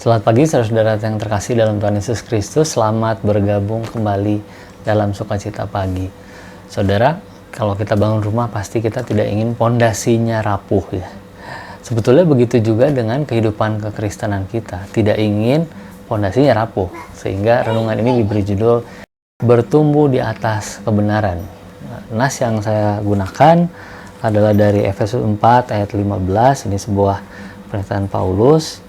Selamat pagi saudara-saudara yang terkasih dalam Tuhan Yesus Kristus. Selamat bergabung kembali dalam Sukacita Pagi. Saudara, kalau kita bangun rumah pasti kita tidak ingin pondasinya rapuh ya. Sebetulnya begitu juga dengan kehidupan kekristenan kita. Tidak ingin pondasinya rapuh. Sehingga renungan ini diberi judul Bertumbuh di atas kebenaran. Nas yang saya gunakan adalah dari Efesus 4 ayat 15. Ini sebuah pernyataan Paulus.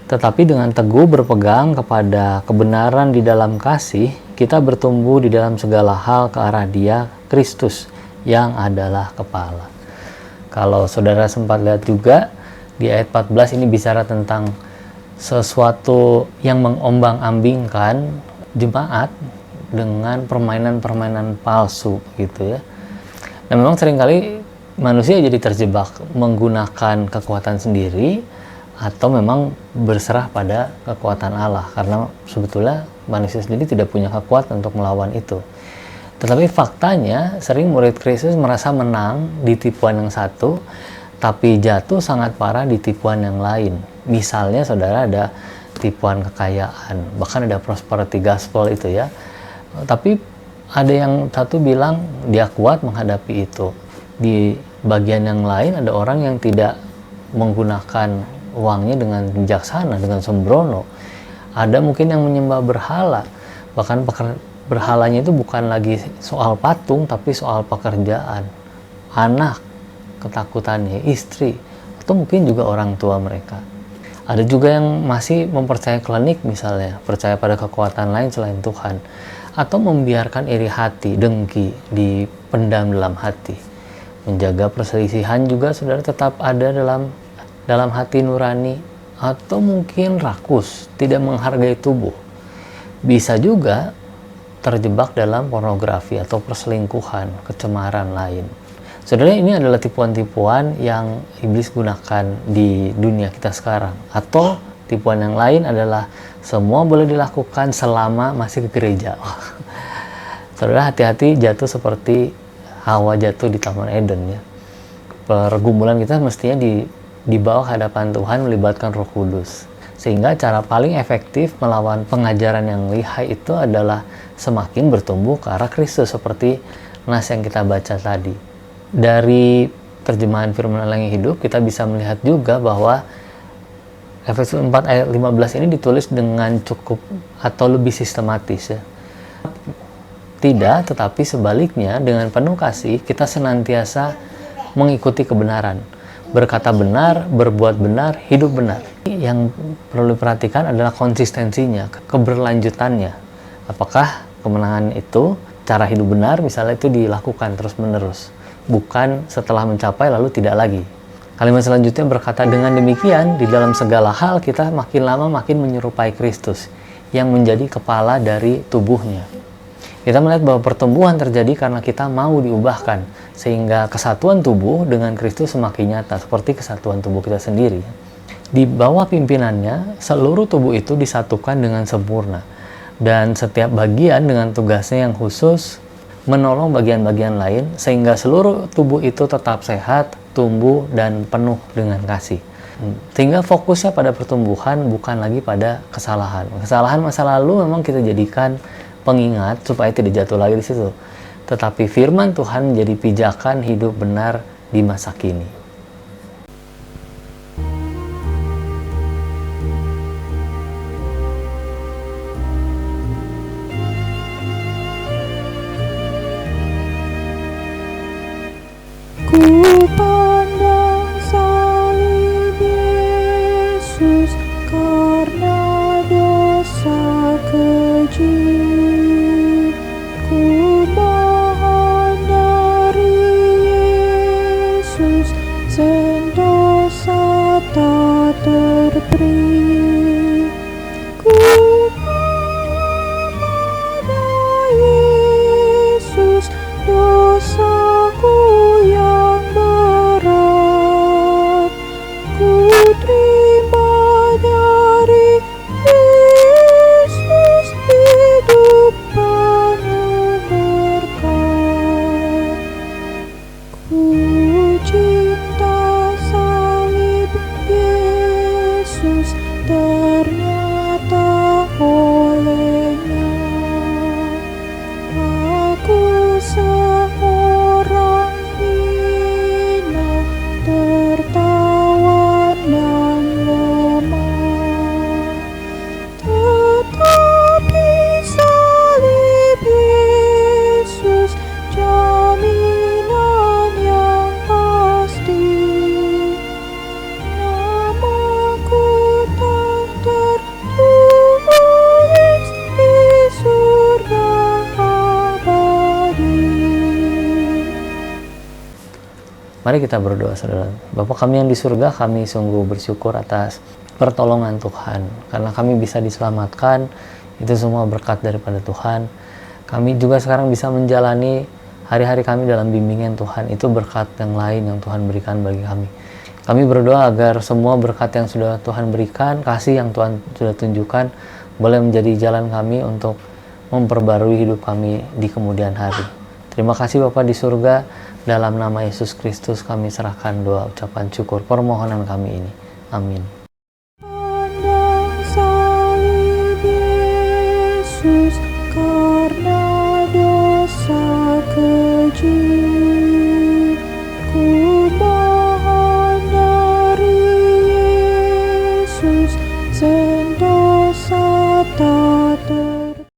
Tetapi dengan teguh berpegang kepada kebenaran di dalam kasih, kita bertumbuh di dalam segala hal ke arah Dia, Kristus, yang adalah kepala. Kalau saudara sempat lihat juga, di ayat 14 ini bicara tentang sesuatu yang mengombang-ambingkan jemaat dengan permainan-permainan palsu gitu ya. Dan memang seringkali manusia jadi terjebak menggunakan kekuatan sendiri atau memang berserah pada kekuatan Allah, karena sebetulnya manusia sendiri tidak punya kekuatan untuk melawan itu. Tetapi faktanya sering murid Kristus merasa menang di tipuan yang satu, tapi jatuh sangat parah di tipuan yang lain. Misalnya saudara ada tipuan kekayaan, bahkan ada prosperity gospel itu ya. Tapi ada yang satu bilang dia kuat menghadapi itu. Di bagian yang lain ada orang yang tidak menggunakan uangnya dengan bijaksana, dengan sembrono. Ada mungkin yang menyembah berhala, bahkan berhalanya itu bukan lagi soal patung, tapi soal pekerjaan, anak, ketakutannya, istri, atau mungkin juga orang tua mereka. Ada juga yang masih mempercayai klinik misalnya, percaya pada kekuatan lain selain Tuhan, atau membiarkan iri hati, dengki dipendam dalam hati. Menjaga perselisihan juga saudara tetap ada dalam hati nurani, atau mungkin rakus, tidak menghargai tubuh. Bisa juga terjebak dalam pornografi atau perselingkuhan, kecemaran lain. Saudara, ini adalah tipuan-tipuan yang iblis gunakan di dunia kita sekarang. Atau tipuan yang lain adalah semua boleh dilakukan selama masih ke gereja. Saudara, hati-hati jatuh seperti Hawa jatuh di Taman Eden ya. Pergumulan kita mestinya di bawah hadapan Tuhan melibatkan Roh Kudus. Sehingga cara paling efektif melawan pengajaran yang lihai itu adalah semakin bertumbuh ke arah Kristus, seperti nas yang kita baca tadi. Dari terjemahan firman Allah yang hidup, kita bisa melihat juga bahwa Efesus 4 ayat 15 ini ditulis dengan cukup atau lebih sistematis ya. Tidak, tetapi sebaliknya dengan penuh kasih kita senantiasa mengikuti kebenaran. Berkata benar, berbuat benar, hidup benar. Yang perlu diperhatikan adalah konsistensinya, keberlanjutannya. Apakah kemenangan itu, cara hidup benar misalnya itu dilakukan terus-menerus, bukan setelah mencapai lalu tidak lagi. Kalimat selanjutnya berkata, dengan demikian di dalam segala hal kita makin lama makin menyerupai Kristus yang menjadi kepala dari tubuhnya. Kita melihat bahwa pertumbuhan terjadi karena kita mau diubahkan, sehingga kesatuan tubuh dengan Kristus semakin nyata, seperti kesatuan tubuh kita sendiri. Di bawah pimpinannya, seluruh tubuh itu disatukan dengan sempurna, dan setiap bagian dengan tugasnya yang khusus menolong bagian-bagian lain, sehingga seluruh tubuh itu tetap sehat, tumbuh, dan penuh dengan kasih. Sehingga fokusnya pada pertumbuhan, bukan lagi pada kesalahan. Kesalahan masa lalu memang kita jadikan pengingat supaya tidak jatuh lagi di situ. Tetapi firman Tuhan menjadi pijakan hidup benar di masa kini. Ku pandang salib Yesus karena dosa keji. Ku mohon dari Yesus, sendosa tak terperi. Ku mohon pada Yesus, dosaku yang berat. Ku terima dari Yesus hidup penuh berkat. Ku cinta salib Yesus. Mari kita berdoa, saudara. Bapa kami yang di surga, kami sungguh bersyukur atas pertolongan Tuhan. Karena kami bisa diselamatkan, itu semua berkat daripada Tuhan. Kami juga sekarang bisa menjalani hari-hari kami dalam bimbingan Tuhan. Itu berkat yang lain yang Tuhan berikan bagi kami. Kami berdoa agar semua berkat yang sudah Tuhan berikan, kasih yang Tuhan sudah tunjukkan, boleh menjadi jalan kami untuk memperbarui hidup kami di kemudian hari. Terima kasih Bapa di surga, dalam nama Yesus Kristus kami serahkan doa ucapan syukur permohonan kami ini. Amin.